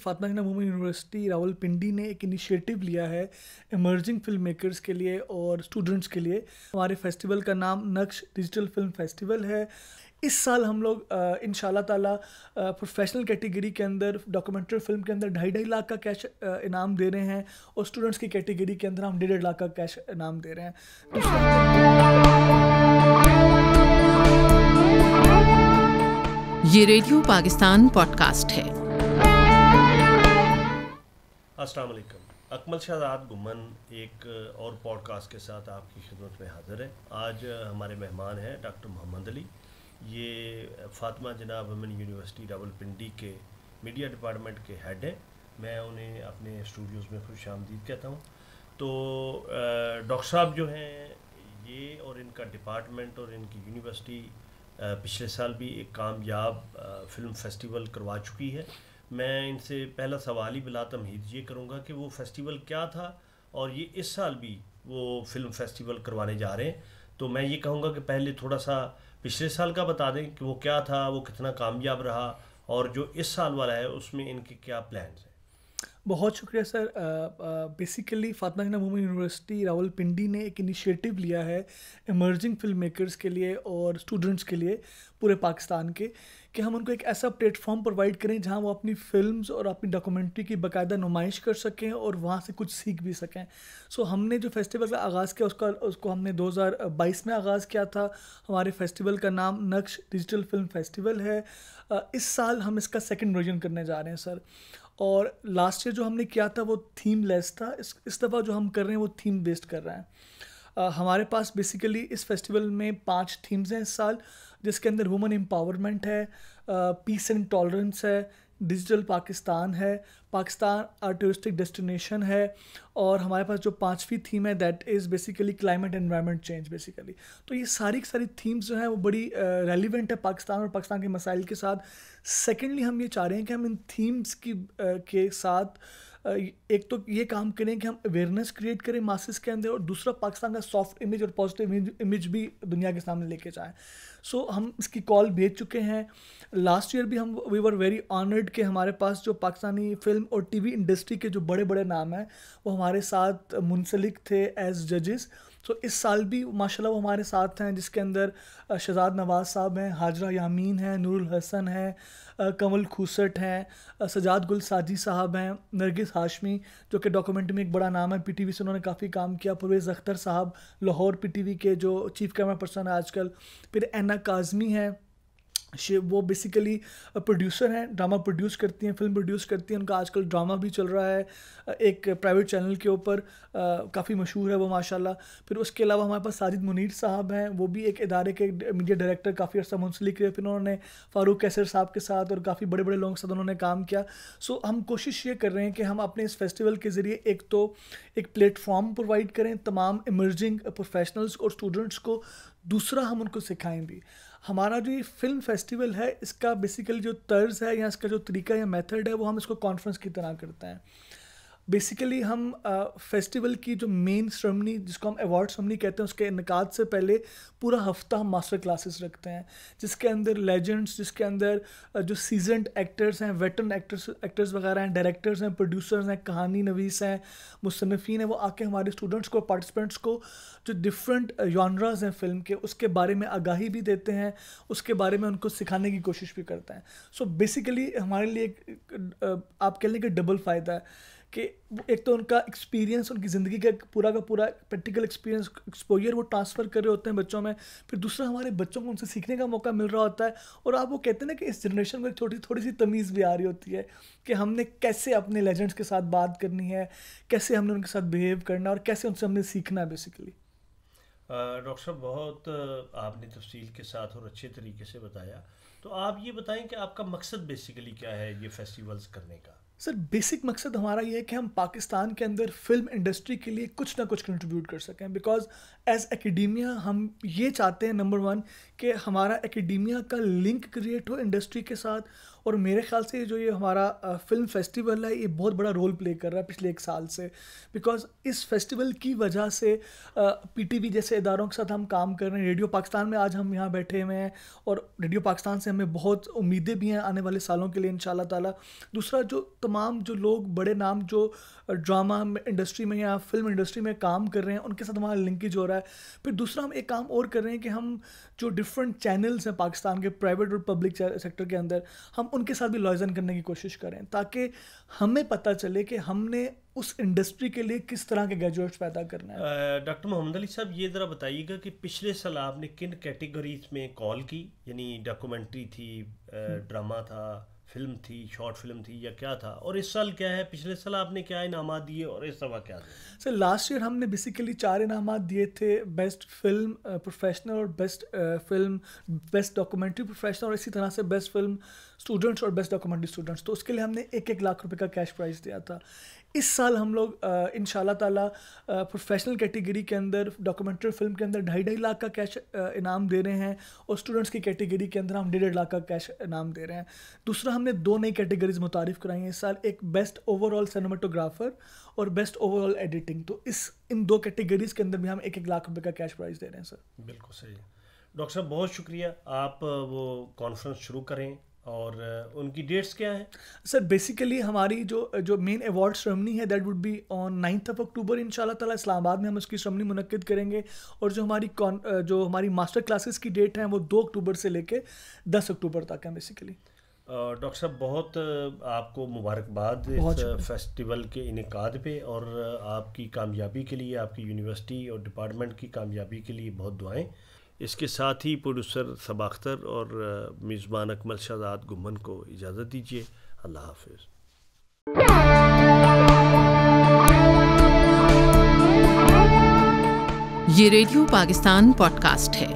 فاطمہ جناح women university Rawalpindi نے ایک initiative لیا ہے ایمرجنگ فلم میکرز کے لیے اور اسٹوڈنٹس کے لیے. ہمارے فیسٹیول کا نام نقش ڈیجیٹل فلم فیسٹیول ہے. اس سال ہم لوگ ان شاء اللہ تعالیٰ پروفیشنل کیٹیگری کے اندر ڈاکومنٹری فلم کے اندر 2.5 لاکھ کا کیش انعام دے رہے ہیں اور اسٹوڈنٹس کی کیٹیگری کے اندر ہم 1.5 لاکھ کا کیش انعام دے رہے ہیں. یہ ریڈیو پاکستان پوڈ کاسٹ ہے. السلام علیکم. اکمل شہزاد گمن ایک اور پوڈ کاسٹ کے ساتھ آپ کی خدمت میں حاضر ہے. آج ہمارے مہمان ہیں ڈاکٹر محمد علی. یہ فاطمہ جناح وومن یونیورسٹی راولپنڈی کے میڈیا ڈپارٹمنٹ کے ہیڈ ہیں. میں انہیں اپنے اسٹوڈیوز میں خوش آمدید کہتا ہوں. تو ڈاکٹر صاحب جو ہیں یہ اور ان کا ڈپارٹمنٹ اور ان کی یونیورسٹی پچھلے سال بھی ایک کامیاب فلم فیسٹیول کروا چکی ہے. میں ان سے پہلا سوال ہی بلا تمہید یہ کروں گا کہ وہ فیسٹیول کیا تھا اور یہ اس سال بھی وہ فلم فیسٹیول کروانے جا رہے ہیں. تو میں یہ کہوں گا کہ پہلے تھوڑا سا پچھلے سال کا بتا دیں کہ وہ کیا تھا, وہ کتنا کامیاب رہا, اور جو اس سال والا ہے اس میں ان کے کیا پلانز ہیں. بہت شکریہ سر. بیسیکلی فاطمہ جناح وومن یونیورسٹی راولپنڈی نے ایک انیشیٹو لیا ہے ایمرجنگ فلم میکرز کے لیے اور اسٹوڈنٹس کے لیے پورے پاکستان کے, کہ ہم ان کو ایک ایسا پلیٹ فارم پرووائڈ کریں جہاں وہ اپنی فلمز اور اپنی ڈاکومنٹری کی باقاعدہ نمائش کر سکیں اور وہاں سے کچھ سیکھ بھی سکیں. سو ہم نے جو فیسٹیول کا آغاز کیا اس کو ہم نے 2022 میں آغاز کیا تھا. ہمارے فیسٹیول کا نام نقش ڈیجیٹل فلم فیسٹیول ہے. اس سال ہم اس کا سیکنڈ ورژن کرنے جا رہے ہیں سر. اور لاسٹ ایئر جو ہم نے کیا تھا وہ تھیم لیس تھا. اس دفعہ جو ہم کر رہے ہیں وہ تھیم بیسڈ کر رہے ہیں. ہمارے پاس بیسیکلی اس فیسٹیول میں 5 تھیمز ہیں اس سال, جس کے اندر وومن امپاورمنٹ ہے, پیس اینڈ ٹالرنس ہے, ڈیجیٹل پاکستان ہے, پاکستان ٹورسٹک ڈیسٹینیشن ہے, اور ہمارے پاس جو 5ویں تھیم ہے that is basically climate environment change basically. تو یہ ساری تھیمز جو ہیں وہ بڑی ریلیونٹ ہے پاکستان اور پاکستان کے مسائل کے ساتھ. سیکنڈلی ہم یہ چاہ رہے ہیں کہ ہم ان تھیمز کے ساتھ ایک تو یہ کام کریں کہ ہم اویئرنیس کریٹ کریں ماسز کے اندر, اور دوسرا پاکستان کا سافٹ امیج اور پازیٹیو امیج بھی دنیا کے سامنے لے کے جائیں. سو ہم اس کی کال بھیج چکے ہیں. لاسٹ ایئر بھی ہم وی ور ویری آنرڈ کہ ہمارے پاس جو پاکستانی فلم اور ٹی وی انڈسٹری کے جو بڑے بڑے نام ہیں وہ ہمارے ساتھ منسلک تھے ایز ججز. تو اس سال بھی ماشاء اللہ وہ ہمارے ساتھ ہیں, جس کے اندر شہزاد نواز صاحب ہیں, حاجرہ یامین ہیں, نور الحسن ہیں, کمل کھوسٹ ہیں, سجاد گل ساجی صاحب ہیں, نرگس ہاشمی جو کہ ڈاکومنٹری میں ایک بڑا نام ہے, پی ٹی وی سے انہوں نے کافی کام کیا, پرویز اختر صاحب لاہور پی ٹی وی کے جو چیف کیمرہ پرسن ہے آج کل, پھر اینا کاظمی ہیں, وہ بیسیکلی پروڈیوسر ہیں, ڈرامہ پروڈیوس کرتی ہیں, فلم پروڈیوس کرتی ہیں. ان کا آج کل ڈرامہ بھی چل رہا ہے ایک پرائیویٹ چینل کے اوپر, کافی مشہور ہے وہ ماشاء اللہ. پھر اس کے علاوہ ہمارے پاس ساجد منیر صاحب ہیں, وہ بھی ایک ادارے کے میڈیا ڈائریکٹر کافی عرصہ منسلک رہے. پھر انہوں نے فاروق کیسر صاحب کے ساتھ اور کافی بڑے بڑے لوگوں کے ساتھ انہوں نے کام کیا. سو ہم کوشش یہ کر رہے ہیں کہ ہم اپنے اس فیسٹیول کے ذریعے ایک تو ایک پلیٹ فارم پرووائڈ کریں تمام ایمرجنگ پروفیشنلز اور اسٹوڈنٹس کو, دوسرا ہم ان کو سکھائیں بھی. ہمارا جو یہ فلم فیسٹیول ہے اس کا بیسیکلی جو طرز ہے یا اس کا جو طریقہ یا میتھڈ ہے وہ ہم اس کو کانفرنس کی طرح کرتے ہیں. بیسیکلی ہم فیسٹیول کی جو مین سرمنی جس کو ہم ایوارڈ سرمنی کہتے ہیں اس کے انعقاد سے پہلے پورا ہفتہ ہم ماسٹر کلاسز رکھتے ہیں, جس کے اندر لیجنڈس, جس کے اندر جو سیزنڈ ایکٹرز ہیں, ویٹرن ایکٹرز وغیرہ ہیں, ڈائریکٹرز ہیں, پروڈیوسرز ہیں, کہانی نویس ہیں, مصنفین ہیں, وہ آ کے ہمارے اسٹوڈنٹس کو, پارٹیسپینٹس کو جو ڈفرینٹ جانراز ہیں فلم کے اس کے بارے میں آگاہی بھی دیتے ہیں, اس کے بارے میں ان کو سکھانے کی کوشش بھی کرتے ہیں. سو بیسیکلی ہمارے لیے ایک آپ کہہ لیں کہ ڈبل فائدہ ہے کہ ایک تو ان کا ایکسپیرینس, ان کی زندگی کا پورا پریکٹیکل ایکسپیرینس ایکسپوجر وہ ٹرانسفر کر رہے ہوتے ہیں بچوں میں. پھر دوسرا ہمارے بچوں کو ان سے سیکھنے کا موقع مل رہا ہوتا ہے. اور آپ وہ کہتے ہیں نا کہ اس جنریشن میں تھوڑی سی تمیز بھی آ رہی ہوتی ہے کہ ہم نے کیسے اپنے لیجنڈس کے ساتھ بات کرنی ہے, کیسے ہم نے ان کے ساتھ بیہیو کرنا ہے, اور کیسے ان سے ہم نے سیکھنا ہے بیسیکلی. ڈاکٹر صاحب بہت آپ نے تفصیل کے ساتھ اور اچھے طریقے سے بتایا. تو آپ یہ بتائیں کہ آپ کا مقصد بیسیکلی کیا ہے یہ فیسٹیولز کرنے کا؟ سر بیسک مقصد ہمارا یہ ہے کہ ہم پاکستان کے اندر فلم انڈسٹری کے لیے کچھ نہ کچھ کنٹریبیوٹ کر سکیں. بیکاز ایز اکیڈیمیا ہم یہ چاہتے ہیں نمبر 1 کہ ہمارا اکیڈیمیا کا لنک کریٹ ہو انڈسٹری کے ساتھ, اور میرے خیال سے جو یہ ہمارا فلم فیسٹیول ہے یہ بہت بڑا رول پلے کر رہا ہے پچھلے 1 سال سے, بیکاز اس فیسٹیول کی وجہ سے پی ٹی وی جیسے اداروں کے ساتھ ہم کام کر رہے ہیں, ریڈیو پاکستان میں آج ہم یہاں بیٹھے ہوئے ہیں, اور ریڈیو پاکستان سے ہمیں بہت امیدیں بھی ہیں آنے والے سالوں کے لیے انشاءاللہ تعالیٰ. دوسرا جو تمام جو لوگ بڑے نام جو ڈرامہ انڈسٹری میں یا فلم انڈسٹری میں کام کر رہے ہیں ان کے ساتھ ہمارا لنکیج ہو رہا ہے. پھر دوسرا ہم ایک کام اور کر رہے ہیں کہ ہم جو ڈفرینٹ چینلز ہیں پاکستان کے پرائیویٹ اور پبلک سیکٹر کے اندر, ہم ان کے ساتھ بھی لائزن کرنے کی کوشش کریں تاکہ ہمیں پتہ چلے کہ ہم نے اس انڈسٹری کے لیے کس طرح کے گریجویٹس پیدا کرنا ہے. ڈاکٹر محمد علی صاحب, یہ ذرا بتائیے گا کہ پچھلے سال آپ نے کن کیٹیگریز میں کال کی, یعنی ڈاکومنٹری تھی, ڈرامہ تھا, فلم تھی, شارٹ فلم تھی, یا کیا تھا, اور اس سال کیا ہے؟ پچھلے سال آپ نے کیا انعامات دیے اور اس دفعہ کیا تھے؟ سر لاسٹ ایئر ہم نے بیسیکلی 4 انعامات دیے تھے, بیسٹ فلم پروفیشنل اور best film best documentary professional, اور اسی طرح سے بیسٹ فلم اسٹوڈنٹس اور بیسٹ ڈاکومنٹری اسٹوڈنٹس. تو اس کے لیے ہم نے 1 لاکھ روپے کا کیش پرائز دیا تھا. اس سال ہم لوگ انشاءاللہ تعالیٰ پروفیشنل کیٹیگری کے اندر ڈاکومنٹری فلم کے اندر 2.5 لاکھ کا کیش انعام دے رہے ہیں, اور اسٹوڈنٹس کی کیٹیگری کے اندر ہم 1.5 لاکھ کا کیش انعام دے رہے ہیں. دوسرا ہم نے 2 نئی کیٹیگریز متعارف کرائی ہیں اس سال, ایک بیسٹ اوور آل سینیماٹوگرافر اور بیسٹ اوور آل ایڈیٹنگ. تو ان 2 کیٹیگریز کے اندر بھی ہم 1 لاکھ روپے کا کیش پرائز دے رہے ہیں. سر بالکل صحیح. ڈاکٹر صاحب بہت شکریہ. آپ وہ کانفرنس شروع کریں, اور ان کی ڈیٹس کیا ہیں؟ سر بیسیکلی ہماری جو مین ایوارڈ سرمنی ہے دیٹ وڈ بی آن 9 اکتوبر انشاءاللہ تعالیٰ. اسلام آباد میں ہم اس کی سرمنی منعقد کریں گے, اور جو ہماری ماسٹر کلاسز کی ڈیٹ ہیں وہ 2 اکتوبر سے لے کے 10 اکتوبر تک ہیں بیسیکلی. ڈاکٹر صاحب بہت آپ کو مبارکباد اس فیسٹیول کے انعقاد پہ, اور آپ کی کامیابی کے لیے, آپ کی یونیورسٹی اور ڈپارٹمنٹ کی کامیابی کے لیے بہت دعائیں. اس کے ساتھ ہی پروڈیوسر صبا اختر اور میزبان اکمل شہزاد گمن کو اجازت دیجیے. اللہ حافظ. یہ ریڈیو پاکستان پوڈ کاسٹ ہے.